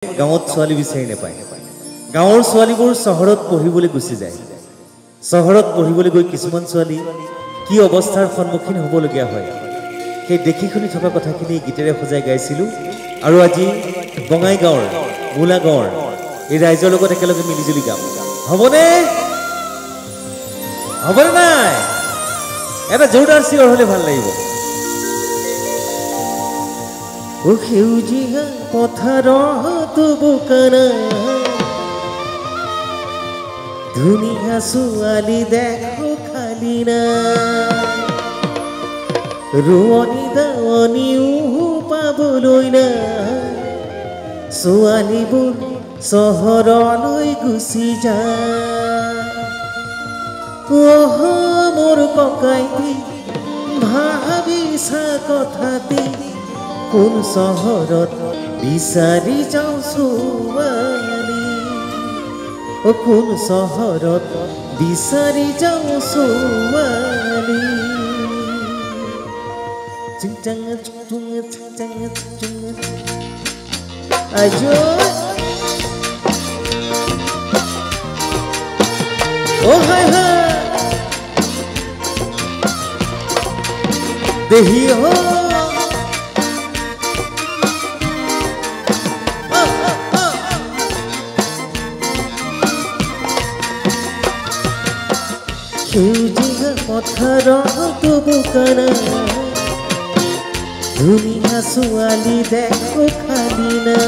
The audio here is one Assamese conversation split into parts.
গাঁৱত ছোৱালী বিচাৰি নাপায় গাঁৱৰ ছোৱালীবোৰ চহৰত পঢ়িবলৈ গুচি যায় চহৰত পঢ়িবলৈ গৈ কিছুমান ছোৱালী কি অৱস্থাৰ সন্মুখীন হ'বলগীয়া হয় সেই দেখি শুনি থকা কথাখিনি গীতেৰে সজাই গাইছিলোঁ আৰু আজি বঙাইগাঁৱৰ মূলা গাঁৱৰ এই ৰাইজৰ লগত একেলগে মিলিজুলি গাম হ'বনে হ'বনে নাই এটা জোৰদাৰ চিঞৰ হ'লে ভাল লাগিব ও সেউজীয়া পথাৰত বোকানা ধুনীয়া ছোৱালী দেখো খালি না ৰোৱনী দাৱনীও পাবলৈ না ছোৱালীবোৰ চহৰলৈ গুচি যায় অহ মোৰ ককাইটি ভাবিছা কথাটি কোন চহৰত বিচাৰি যাওঁ ছোৱালী ও কোন চহৰত বিচাৰি যাওঁ ছোৱালী আজো ও হায় হায় দেহি হো সেউজীয়া পথাৰত বোকানা ধুনীয়া ছোৱালী দেখো খালি না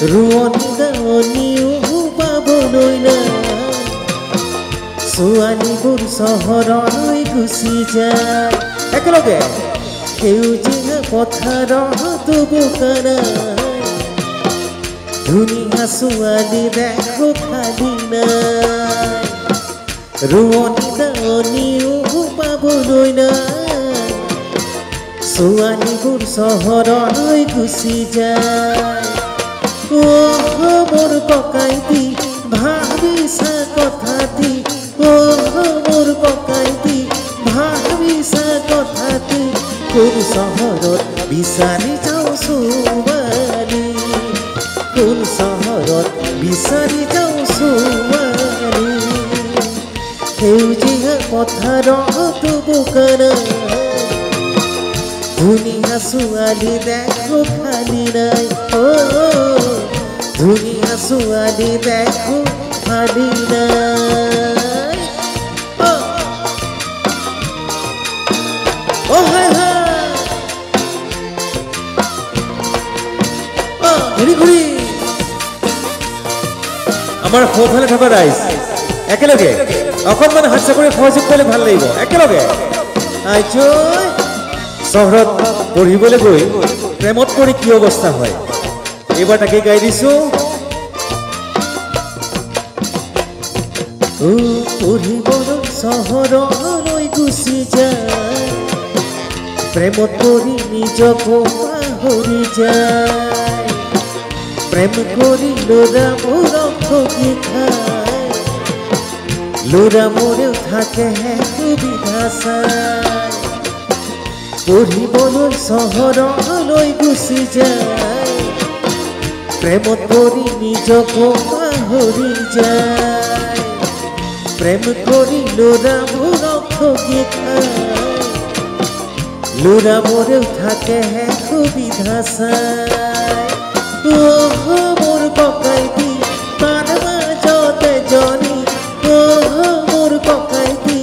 ৰোৱনী দাৱনীও পাবলৈ না ছোৱালীবোৰ চহৰলৈ গুচি যায় একেলগে সেউজীয়া পথাৰত বোকানা ধুনীয়া ছোৱালী দেখো খালি না ৰোৱনী দাৱনীও পাবলৈ না ছোৱালীবোৰ চহৰলৈ গুচি যায় অহ মোৰ ককাইটি ভাবিছা কথাটি অহ মোৰ ককাইটি ভাবিছা কথাটি কোন চহৰত বিচাৰি যাওঁ ছোৱালী কোন চহৰত বিচাৰি যাওঁ ছোৱালী সেউজীয়া পথাৰত বোকানা ধুনীয়া ছোৱালী দেখো খালি নাই ধুনীয়া ছোৱালী দেখো খালি নাই ও হায় হায় ঘূৰি ঘূৰি আমাৰ সোঁফালে থকা ৰাইজ একেলগে অকণমান হাত চাপৰি সহযোগ কৰিলে ভাল লাগিব একেলগে চহৰত পঢ়িবলৈ গৈ প্ৰেমত পৰি কি অৱস্থা হয় এইবাৰ তাকে গাই দিছো পঢ়িবলৈ চহৰলৈ গুচি যায় প্ৰেমত পৰি নিজকো পাহৰি যায় প্ৰেম কৰি ল'ৰাবোৰক ঠগি খায় ল'ৰাবোৰেও থাকেহে সুবিধা চায় পঢ়িবলৈ চহৰলৈ গুচি যায় প্ৰেমত পৰি নিজকো পাহৰি যায় প্ৰেম কৰি ল'ৰাবোৰক ঠগি খায় ল'ৰাবোৰেও থাকেহে সুবিধা চায় অহ মোৰ ককাইটি তাৰ মাজতে জনী অহ মোৰ ককাইটি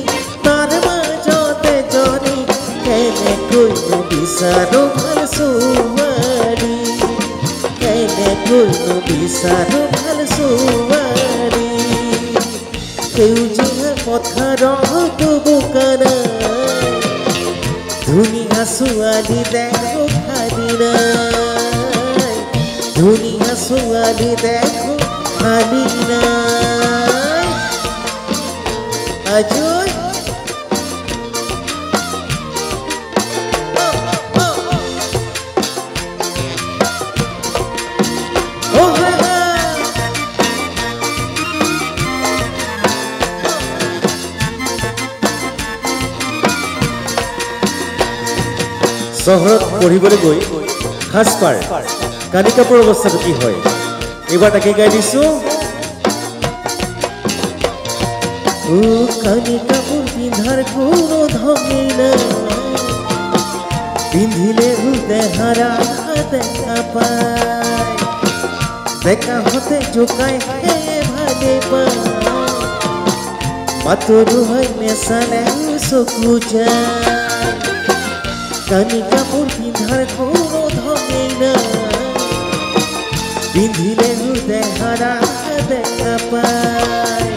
তাৰ মাজতে জনী কেনেকৈ বিচাৰো ভাল ছোৱালী কেনেকৈ বিচাৰো ভাল ছোৱালী সেউজীয়া পথাৰত বোকানা ধুনীয়া ছোৱালী দেখো খালি নাই ধুনীয়া ছোৱালী দেখো খালি নাই আজৈ চহৰত পঢ়িবলৈ গৈ সাজপাৰ কানি কাপোৰ অৱস্থাটো কি হয় এইবাৰ তাকে গাই দিছো কানি কাপোৰ পিন্ধাৰ কোনো ধমেই নাই পিন্ধিলে দেহাৰা দেখা পায় দেখা হতে জোকাই ভালে পায় মাতৰু হয় নেচালে চকু যায় কানি কাপোৰ পিন্ধাৰ কোনো ধমেই নাই পিন্ধিলে দেহাৰা দেখা পায়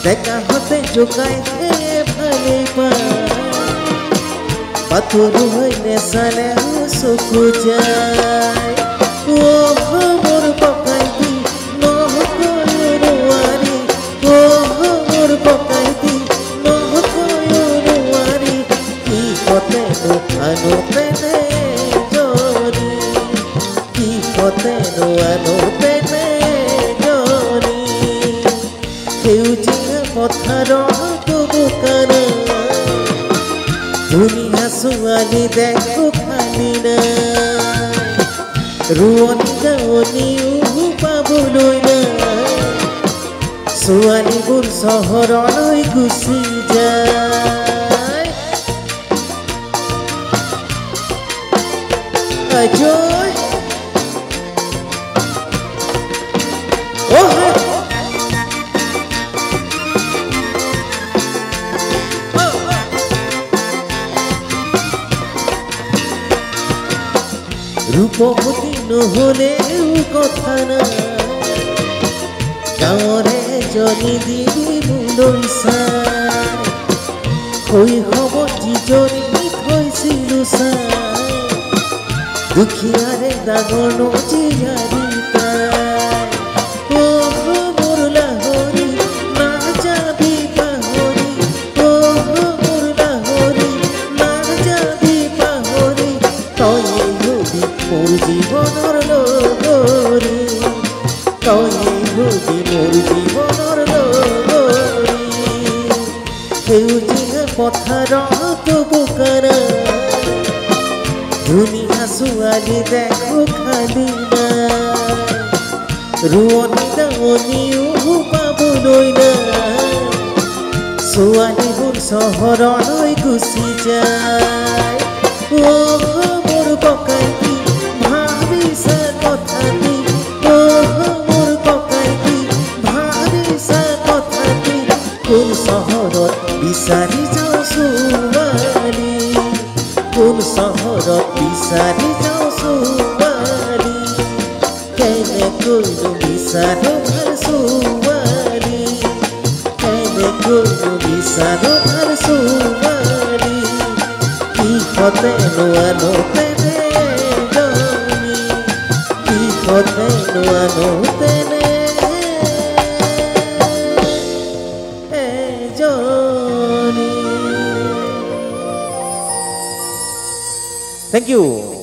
দেখা হতে জোকাই ভালে পায় মাতৰু হয় নেচালে চকু যায় মোৰ পকাই দি নহকয় নোৱাৰি মোৰ পকাই দি নহকয় নোৱাৰি কি কতেনো আনোতেনে জৰি কি কতেনো আনোতেনে জৰি সেউজীয়া পথাৰত বোকানা ধুনীয়া ছোৱালী দেখো খালি নাই ৰোৱনী গাৱনীও পাবলৈ নাই ছোৱালীবোৰ চহৰলৈ গুচি যায় আজয় ৰূপৱতী নহলেও কথা নাই গাঁৱৰে এজনী দিবলৈ চাই শৈশৱত যিজনী থৈছিলো চাই দুখীয়াৰে ডাঙৰ নজীয়াৰী তাই মোৰ লাহৰি নাযাবি পাহৰি মোৰ লাহৰি নাযাবি পাহৰি তই মোৰ জীৱনৰ লগৰী তই হবি মোৰ জীৱনৰ লগৰী সেউজীয়া পথাৰত বোকানা ধুনীয়া ছোৱালী দেখো খালি নাই ৰোৱনী দাৱনীও পাবলৈ নাই ছোৱালীবোৰ চহৰলৈ গুচি যায় মোৰ পকাই দি ভাবিছা কথাটি মোৰ পকাই দি ভাবিছা কথাটি কোন চহৰত বিচাৰি যাওঁ ছোৱালী কোন চহৰত বিচাৰি যাওঁ ছোৱালী কেনেকৈনো বিচাৰো ভাল ছোৱালী কেনেকৈনো বিচাৰো ভাল ছোৱালী কিহতেনো আনোতেনে জনী কিহতেনো আনোতেনে জনী Thank you.